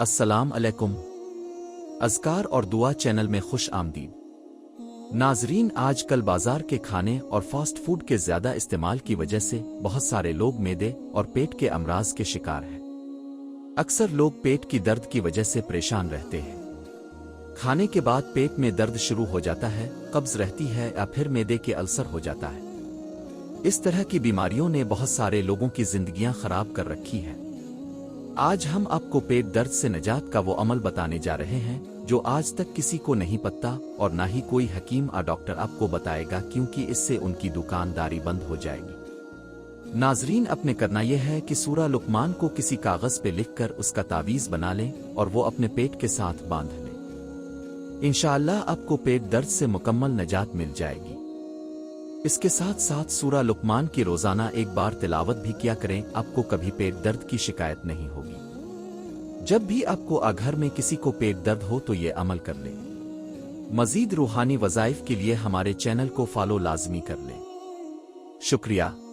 السلام علیکم۔ اذکار اور دعا چینل میں خوش آمدید۔ ناظرین، آج کل بازار کے کھانے اور فاسٹ فوڈ کے زیادہ استعمال کی وجہ سے بہت سارے لوگ معدے اور پیٹ کے امراض کے شکار ہیں۔ اکثر لوگ پیٹ کی درد کی وجہ سے پریشان رہتے ہیں۔ کھانے کے بعد پیٹ میں درد شروع ہو جاتا ہے، قبض رہتی ہے یا پھر معدے کے السر ہو جاتا ہے۔ اس طرح کی بیماریوں نے بہت سارے لوگوں کی زندگیاں خراب کر رکھی ہیں۔ آج ہم آپ کو پیٹ درد سے نجات کا وہ عمل بتانے جا رہے ہیں جو آج تک کسی کو نہیں پتا، اور نہ ہی کوئی حکیم یا ڈاکٹر آپ کو بتائے گا، کیونکہ اس سے ان کی دکانداری بند ہو جائے گی۔ ناظرین، اپنے کرنا یہ ہے کہ سورہ لقمان کو کسی کاغذ پہ لکھ کر اس کا تعویذ بنا لیں اور وہ اپنے پیٹ کے ساتھ باندھ لیں۔ انشاءاللہ آپ کو پیٹ درد سے مکمل نجات مل جائے گی۔ اس کے ساتھ ساتھ سورہ لقمان کی روزانہ ایک بار تلاوت بھی کیا کریں، آپ کو کبھی پیٹ درد کی شکایت نہیں ہوگی۔ جب بھی آپ کو گھر میں کسی کو پیٹ درد ہو تو یہ عمل کر لیں۔ مزید روحانی وظائف کے لیے ہمارے چینل کو فالو لازمی کر لیں۔ شکریہ۔